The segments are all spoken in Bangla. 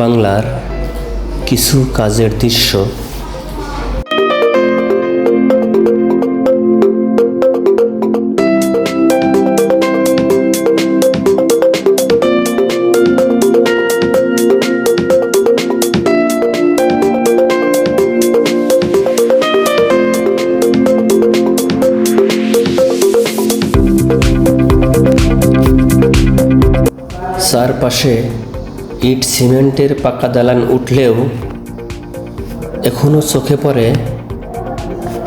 বাংলার কিছু কাজের দৃশ্য। চারপাশে ইট সিমেন্টের পাকা দালান উঠলেও এখনও চোখে পড়ে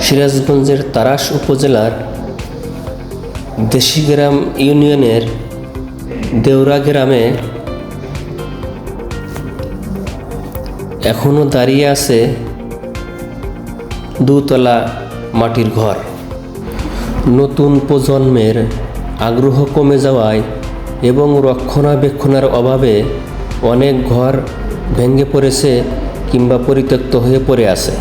সিরাজগঞ্জের তাড়াশ উপজেলার দেশিগ্রাম ইউনিয়নের দেওরা গ্রামে এখনও দাঁড়িয়ে আছে দুতলা মাটির ঘর। নতুন প্রজন্মের আগ্রহ কমে যাওয়ায় এবং রক্ষণাবেক্ষণের অভাবে অনেক ঘর ভেঙে পড়েছে কিংবা পরিত্যক্ত হয়ে পড়ে আছে।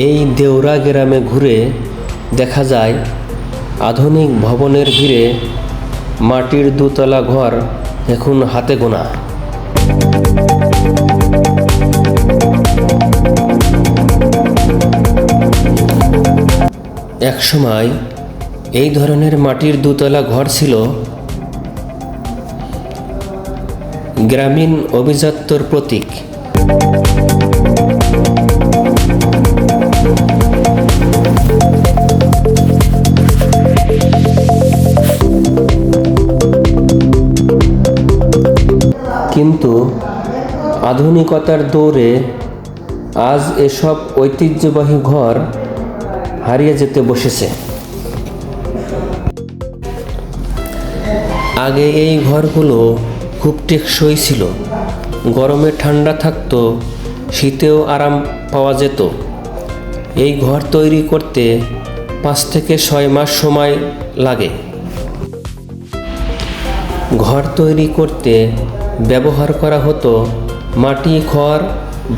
এই দেওরা গ্রামে ঘুরে দেখা যায় আধুনিক ভবনের ভিড়ে মাটির দুতলা ঘর এখন হাতে গোনা। একসময় এই ধরনের মাটির দুতলা ঘর ছিল গ্রামীণ অভিজাত্যর প্রতীক। কিন্তু আধুনিকতার দৌড়ে আজ এসব ঐতিহ্যবাহী ঘর হারিয়ে যেতে বসেছে। আগে এই ঘরগুলো খুব টেকসই ছিল, গরমে ঠান্ডা থাকতো, শীতেও আরাম পাওয়া যেত। এই ঘর তৈরি করতে 5 থেকে 6 মাস সময় লাগে। ঘর তৈরি করতে ব্যবহার করা হতো মাটি, খড়,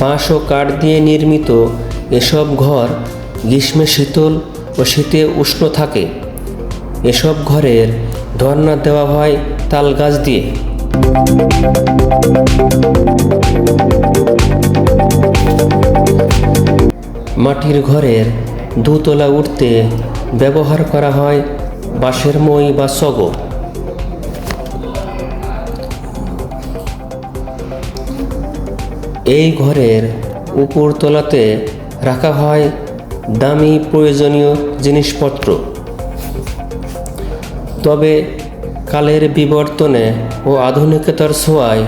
বাঁশ ও কাঠ দিয়ে নির্মিত এসব ঘর গ্রীষ্মে শীতল ও শীতে উষ্ণ থাকে। এসব ঘরের ধরনা দেওয়া হয় তাল গাছ দিয়ে। মাটির ঘরের দুতলা উঠতে ব্যবহার করা হয় বাঁশের মই বা চগো। এই ঘরের উপরতলাতে রাখা হয় দামি প্রয়োজনীয় জিনিসপত্র। তবে কালের বিবর্তনে ও আধুনিকতার ছোঁয়ায়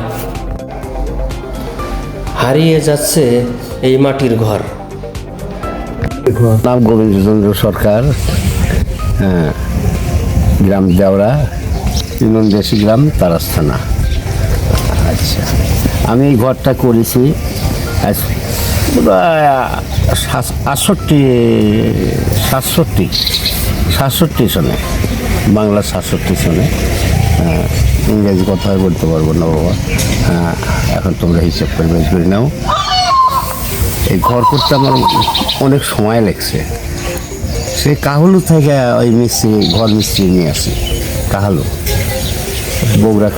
হারিয়ে যাচ্ছে এই মাটির ঘর। নাম গোবিন্দচন্দ্র সরকার, গ্রাম দেওরা, ইউনিয়ন দেশিগ্রাম, তারাস থানা। আচ্ছা, আমি এই ঘরটা করেছি 67 সনে, বাংলা 67 সনে। ইংরেজি কথা বলতে পারবো না বাবা, এখন তোমরা হিসাব করে বের করে নাও। এই ঘর করতে আমার অনেক সময় লাগছে। সেই কাহালু থেকে ওই মিস্ত্রি, ঘর মিস্ত্রি নিয়ে আসি, কাহালু, বগুড়া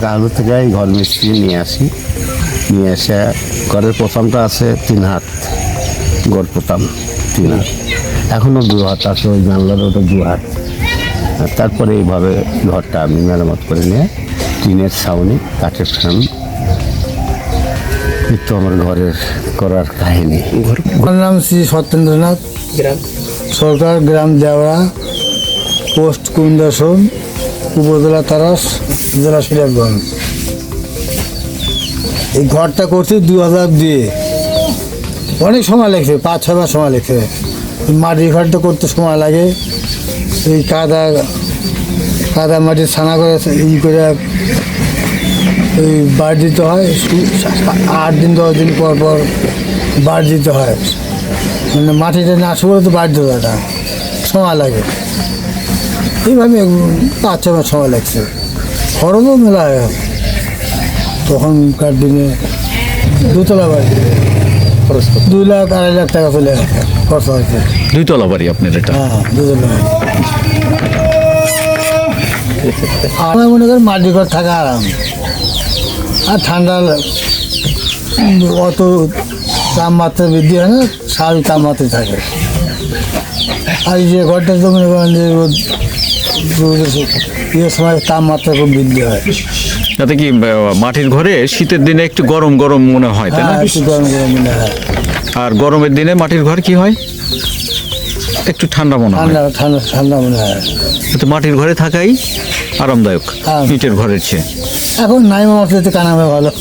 কাহালু থেকে এই ঘর মিস্ত্রি নিয়ে আসি। নিয়ে এসে ঘরের প্রথমটা আছে 3 হাত, গড় প্রথম 3 হাত, এখনও 2 হাত আছে, ওই জানলার ওটা 2 হাত। তারপরে এইভাবে ঘরটা আমি মেরামত করে নিয়ে টিনের ছাউনি, কাঠের ফ্রেম, একটু আমার ঘরের করার কাহিনী। ঘরের নাম শ্রী সত্যেন্দ্রনাথ সরকার, গ্রাম দেওয়া, পোস্ট কুন্দাসন, উপজেলা তারাস, জেলা সিরাজগঞ্জ। এই ঘরটা করছি 2002। অনেক সময় লাগছে, 5-6 মাস সময় লাগছে। মাটির ঘরটা করতে সময় লাগে। এই কাদা মাটি ছানা করে করে এই বাড়ি দিতে হয়। 8 দিন 10 দিন পর পর বাড়ি দিতে হয়। মানে মাটিটা না শুকলে তো বাড়ি দিতে হয় না, সময় লাগে। এইভাবে 5-6 মাস সময় লাগছে। খরচও মেলা হয় তখনকার দিনে। দুতলা বাড়ি, 2 লাখ 2.5 লাখ টাকা চলে খরচা হয়েছে। 2 তলা বাড়ি আপনার এটা? হ্যাঁ, 2 তলা বাড়ি। আমার মনে করেন মাটির ঘর থাকা আরাম, আর ঠান্ডা অত তাপমাত্রা বৃদ্ধি হয় না, স্বাভাবিক তাপমাত্রায় থাকে। আর এই যে ঘরটা তো মনে করেন যে ইয়ের সময় তাপমাত্রা খুব বৃদ্ধি হয়। যাতে কি মাটির ঘরে শীতের দিনে একটু গরম গরম মনে হয়, তাই না? হ্যাঁ, একটু গরম গরম মনে হয়। আর গরমের দিনে মাটির ঘর কি হয়, একটু ঠান্ডা মনে হয়। ঠান্ডা ঠান্ডা ঠান্ডা মনে হয়। তো মাটির ঘরে থাকাই আরামদায়ক হ্যাঁ। ইটের ঘরের চেয়ে। এখন নাই মাত্র কানামে ভালো।